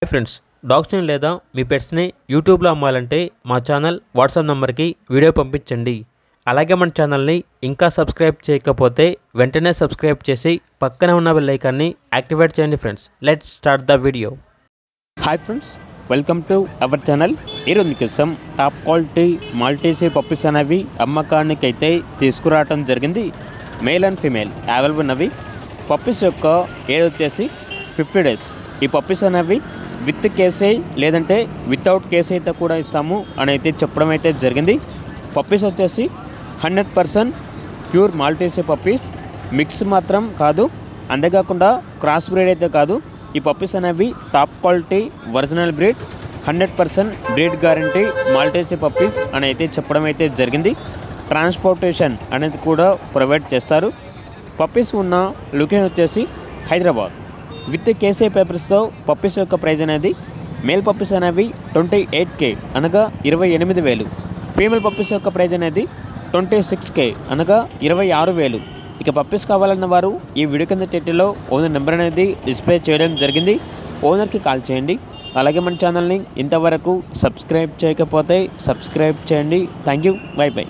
Hi friends, డాగ్స్ని లేదా మీ పెట్స్ని యూట్యూబ్లో అమ్మాలంటే మా ఛానల్ వాట్సాప్ నెంబర్కి వీడియో పంపించండి. అలాగే మన ఛానల్ని ఇంకా సబ్స్క్రైబ్ చేయకపోతే వెంటనే సబ్స్క్రైబ్ చేసి పక్కనే ఉన్న బెల్ ఐకాన్ని యాక్టివేట్ చేయండి. Friends, let's start the video. Hi friends, welcome to our channel. ఈరోజు మీకోసం టాప్ క్వాలిటీ మాల్టీసీ పప్పీస్ అనేవి అమ్మకానికి అయితే తీసుకురావడం జరిగింది. మేల్ అండ్ ఫీమేల్ అవైలబుల్ ఉన్నవి. పప్పీస్ యొక్క ఏజ్ వచ్చేసి 50 days. ఈ పప్పీస్ అనేవి విత్ కేసే లేదంటే వితౌట్ కేస్ అయితే కూడా ఇస్తాము అని అయితే చెప్పడం అయితే జరిగింది. పప్పీస్ వచ్చేసి 100% ప్యూర్ మాల్టీసీ పప్పీస్, మిక్స్ మాత్రం కాదు, అంతేకాకుండా క్రాస్ బ్రీడ్ అయితే కాదు. ఈ పప్పీస్ అనేవి top quality original breed, 100% breed guarantee Maltese puppies అని అయితే చెప్పడం అయితే జరిగింది. ట్రాన్స్పోర్టేషన్ అనేది కూడా ప్రొవైడ్ చేస్తారు. పప్పీస్ ఉన్న లొకేషన్ వచ్చేసి హైదరాబాద్. విత్ కేసీ పేపర్స్తో పప్పీస్ యొక్క ప్రైజ్ అనేది మేల్ పప్పీస్ అనేవి 28K అనగా 28,000. ఫీమేల్ పప్పీస్ యొక్క ప్రైజ్ అనేది 26K అనగా 26,000. ఇక పప్పీస్ కావాలన్న వారు ఈ వీడియో కింద టైటిల్లో ఓనర్ నెంబర్ అనేది డిస్ప్లే చేయడం జరిగింది. ఓనర్కి కాల్ చేయండి. అలాగే మన ఛానల్ని ఇంతవరకు సబ్స్క్రైబ్ చేయకపోతే సబ్స్క్రైబ్ చేయండి. Thank you, by by.